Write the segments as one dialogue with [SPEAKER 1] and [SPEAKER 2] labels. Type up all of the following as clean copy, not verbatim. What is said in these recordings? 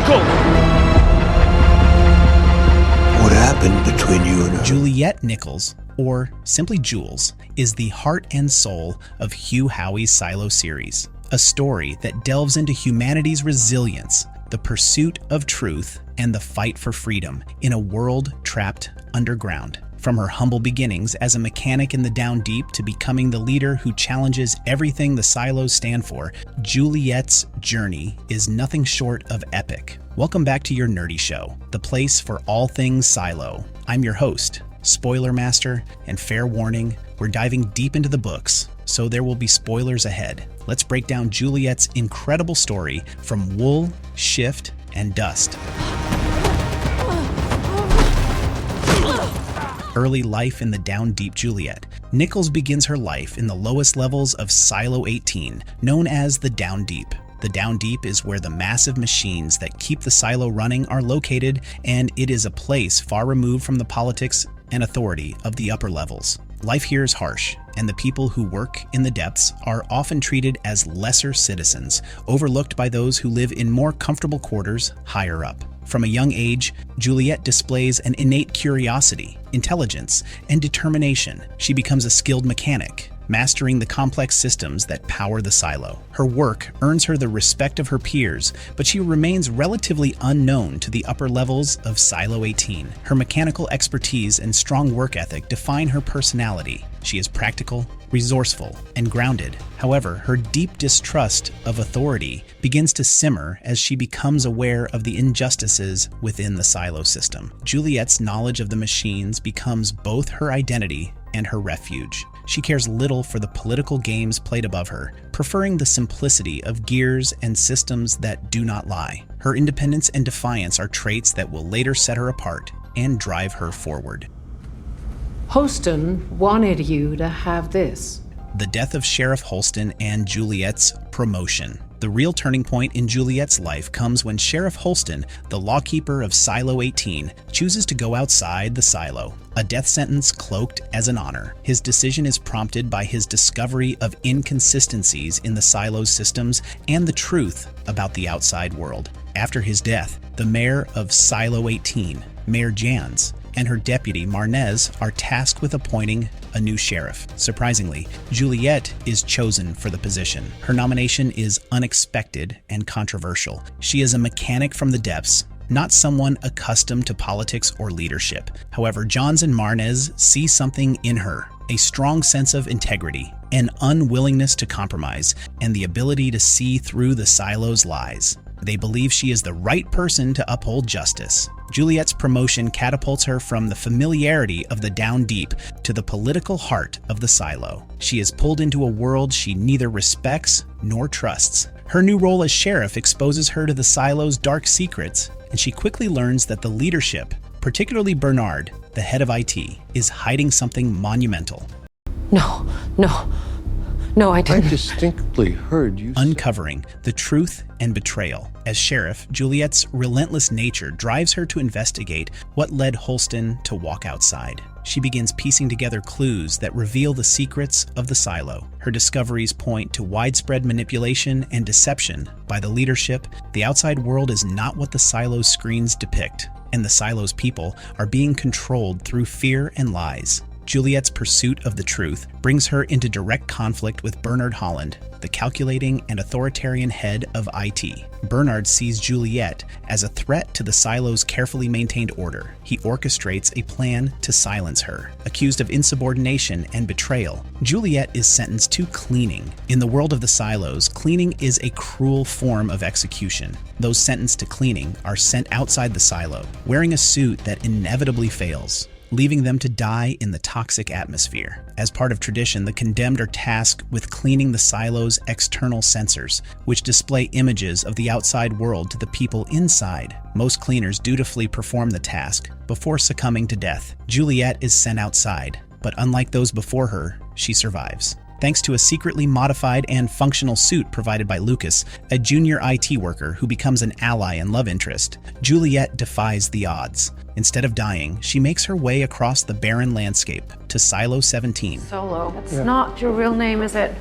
[SPEAKER 1] Nichols!
[SPEAKER 2] What happened between you and her?
[SPEAKER 3] Juliette Nichols, or simply Jules, is the heart and soul of Hugh Howey's Silo series, a story that delves into humanity's resilience, the pursuit of truth, and the fight for freedom in a world trapped underground. From her humble beginnings as a mechanic in the Down Deep to becoming the leader who challenges everything the silos stand for, Juliette's journey is nothing short of epic. Welcome back to your nerdy show, the place for all things silo. I'm your host, Spoiler Master, and fair warning, we're diving deep into the books, so there will be spoilers ahead. Let's break down Juliette's incredible story from wool, shift, and dust. Early life in the Down Deep Juliette. Nichols begins her life in the lowest levels of Silo 18, known as the Down Deep. The Down Deep is where the massive machines that keep the silo running are located, and it is a place far removed from the politics and authority of the upper levels. Life here is harsh, and the people who work in the depths are often treated as lesser citizens, overlooked by those who live in more comfortable quarters higher up. From a young age, Juliette displays an innate curiosity, intelligence, and determination. She becomes a skilled mechanic, mastering the complex systems that power the silo. Her work earns her the respect of her peers, but she remains relatively unknown to the upper levels of Silo 18. Her mechanical expertise and strong work ethic define her personality. She is practical, resourceful, and grounded. However, her deep distrust of authority begins to simmer as she becomes aware of the injustices within the silo system. Juliette's knowledge of the machines becomes both her identity and her refuge. She cares little for the political games played above her, preferring the simplicity of gears and systems that do not lie. Her independence and defiance are traits that will later set her apart and drive her forward.
[SPEAKER 4] Holston wanted you to have this.
[SPEAKER 3] The death of Sheriff Holston and Juliette's promotion. The real turning point in Juliette's life comes when Sheriff Holston, the lawkeeper of Silo 18, chooses to go outside the silo, a death sentence cloaked as an honor. His decision is prompted by his discovery of inconsistencies in the silo's systems and the truth about the outside world. After his death, the mayor of Silo 18, Mayor Jans, and her deputy, Marnez, are tasked with appointing a new sheriff. Surprisingly, Juliette is chosen for the position. Her nomination is unexpected and controversial. She is a mechanic from the depths, not someone accustomed to politics or leadership. However, Jans and Marnez see something in her, a strong sense of integrity, an unwillingness to compromise, and the ability to see through the silo's lies. They believe she is the right person to uphold justice. Juliette's promotion catapults her from the familiarity of the Down Deep to the political heart of the silo. She is pulled into a world she neither respects nor trusts. Her new role as sheriff exposes her to the silo's dark secrets, and she quickly learns that the leadership, particularly Bernard, the head of IT, is hiding something monumental.
[SPEAKER 4] No, I didn't.
[SPEAKER 2] I distinctly heard you
[SPEAKER 3] Uncovering the truth and betrayal. As sheriff, Juliette's relentless nature drives her to investigate what led Holston to walk outside. She begins piecing together clues that reveal the secrets of the silo. Her discoveries point to widespread manipulation and deception by the leadership. The outside world is not what the silo's screens depict, and the silo's people are being controlled through fear and lies. Juliette's pursuit of the truth brings her into direct conflict with Bernard Holland, the calculating and authoritarian head of IT. Bernard sees Juliette as a threat to the silo's carefully maintained order. He orchestrates a plan to silence her. Accused of insubordination and betrayal, Juliette is sentenced to cleaning. In the world of the silos, cleaning is a cruel form of execution. Those sentenced to cleaning are sent outside the silo, wearing a suit that inevitably fails, leaving them to die in the toxic atmosphere. As part of tradition, the condemned are tasked with cleaning the silo's external sensors, which display images of the outside world to the people inside. Most cleaners dutifully perform the task before succumbing to death. Juliette is sent outside, but unlike those before her, she survives. Thanks to a secretly modified and functional suit provided by Lucas, a junior IT worker who becomes an ally and love interest, Juliette defies the odds. Instead of dying, she makes her way across the barren landscape to Silo 17.
[SPEAKER 4] Solo. That's not your real name, is it?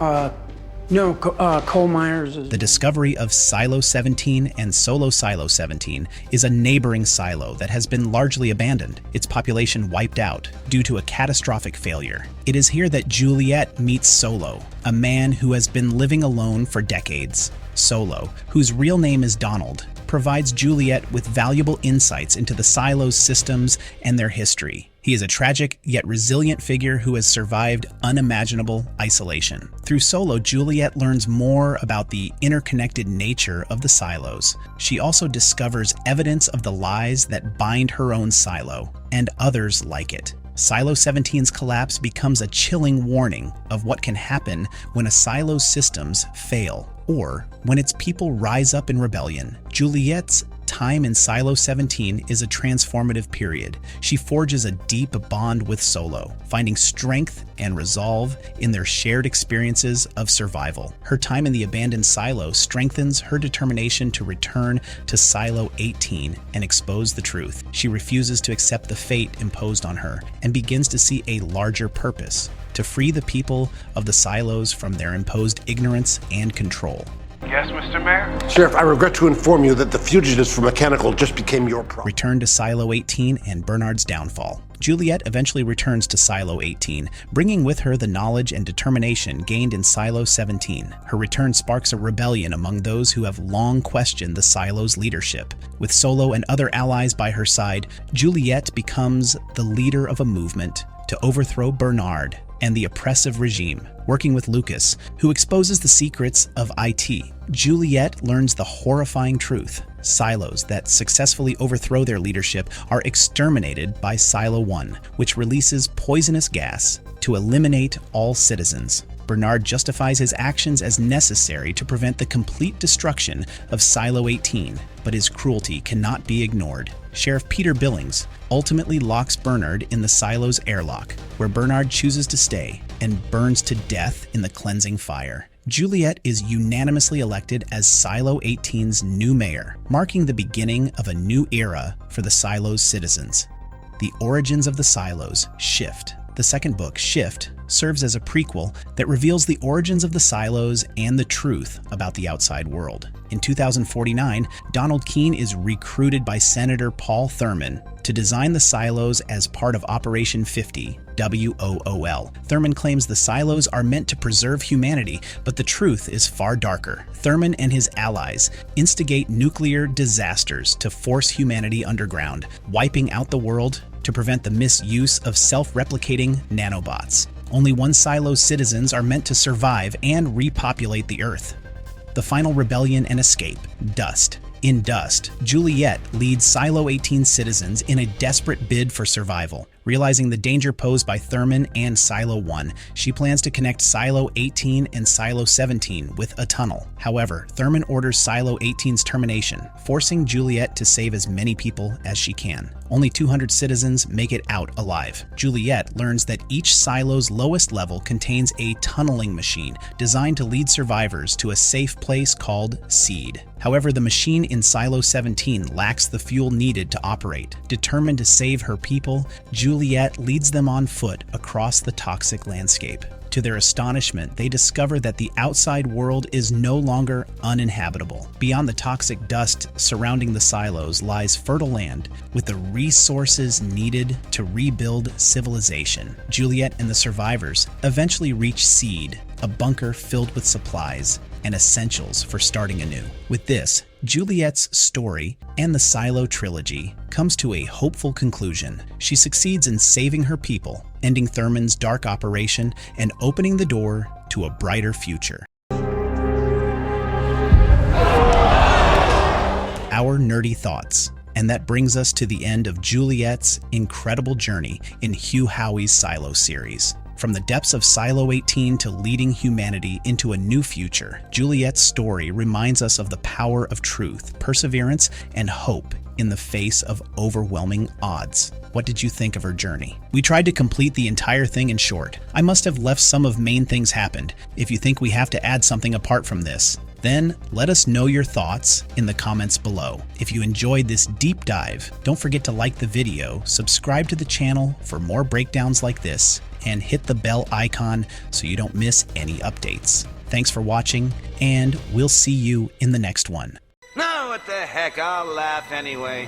[SPEAKER 1] No, Cole Myers is...
[SPEAKER 3] The discovery of Silo 17 and Solo Silo 17 is a neighboring silo that has been largely abandoned, its population wiped out due to a catastrophic failure. It is here that Juliette meets Solo, a man who has been living alone for decades. Solo, whose real name is Donald, provides Juliette with valuable insights into the silo's systems and their history. He is a tragic yet resilient figure who has survived unimaginable isolation. Through Solo, Juliette learns more about the interconnected nature of the silos. She also discovers evidence of the lies that bind her own silo and others like it. Silo 17's collapse becomes a chilling warning of what can happen when a silo's systems fail, or when its people rise up in rebellion. Juliette's time in Silo 17 is a transformative period. She forges a deep bond with Solo, finding strength and resolve in their shared experiences of survival. Her time in the abandoned silo strengthens her determination to return to Silo 18 and expose the truth. She refuses to accept the fate imposed on her and begins to see a larger purpose: to free the people of the silos from their imposed ignorance and control.
[SPEAKER 5] Yes, Mr. Mayor?
[SPEAKER 2] Sheriff, I regret to inform you that the fugitives from Mechanical just became your problem.
[SPEAKER 3] Return to Silo 18 and Bernard's downfall. Juliette eventually returns to Silo 18, bringing with her the knowledge and determination gained in Silo 17. Her return sparks a rebellion among those who have long questioned the silo's leadership. With Solo and other allies by her side, Juliette becomes the leader of a movement to overthrow Bernard and the oppressive regime. Working with Lucas, who exposes the secrets of IT, Juliette learns the horrifying truth. Silos that successfully overthrow their leadership are exterminated by Silo 1, which releases poisonous gas to eliminate all citizens. Bernard justifies his actions as necessary to prevent the complete destruction of Silo 18, but his cruelty cannot be ignored. Sheriff Peter Billings ultimately locks Bernard in the silo's airlock, where Bernard chooses to stay and burns to death in the cleansing fire. Juliette is unanimously elected as Silo 18's new mayor, marking the beginning of a new era for the silo's citizens. The origins of the silos shift. The second book, Shift, serves as a prequel that reveals the origins of the silos and the truth about the outside world. In 2049, Donald Keene is recruited by Senator Paul Thurman to design the silos as part of Operation 50, WOOL. Thurman claims the silos are meant to preserve humanity, but the truth is far darker. Thurman and his allies instigate nuclear disasters to force humanity underground, wiping out the world to prevent the misuse of self-replicating nanobots. Only one silo's citizens are meant to survive and repopulate the Earth. The final rebellion and escape, Dust. In Dust, Juliette leads Silo 18 citizens in a desperate bid for survival. Realizing the danger posed by Thurman and Silo 1, she plans to connect Silo 18 and Silo 17 with a tunnel. However, Thurman orders Silo 18's termination, forcing Juliette to save as many people as she can. Only 200 citizens make it out alive. Juliette learns that each silo's lowest level contains a tunneling machine designed to lead survivors to a safe place called Seed. However, the machine in Silo 17 lacks the fuel needed to operate. Determined to save her people, Juliette leads them on foot across the toxic landscape. To their astonishment, they discover that the outside world is no longer uninhabitable. Beyond the toxic dust surrounding the silos lies fertile land with the resources needed to rebuild civilization. Juliette and the survivors eventually reach Seed, a bunker filled with supplies and essentials for starting anew. With this, Juliette's story and the Silo trilogy comes to a hopeful conclusion. She succeeds in saving her people, ending Thurman's dark operation, and opening the door to a brighter future. Our nerdy thoughts. And that brings us to the end of Juliette's incredible journey in Hugh Howey's Silo series. From the depths of Silo 18 to leading humanity into a new future, Juliette's story reminds us of the power of truth, perseverance, and hope in the face of overwhelming odds. What did you think of her journey? We tried to complete the entire thing in short. I must have left some of main things happened. If you think we have to add something apart from this, then let us know your thoughts in the comments below. If you enjoyed this deep dive, don't forget to like the video, subscribe to the channel for more breakdowns like this, and hit the bell icon so you don't miss any updates. Thanks for watching, and we'll see you in the next one.
[SPEAKER 5] No, what the heck, I'll laugh anyway.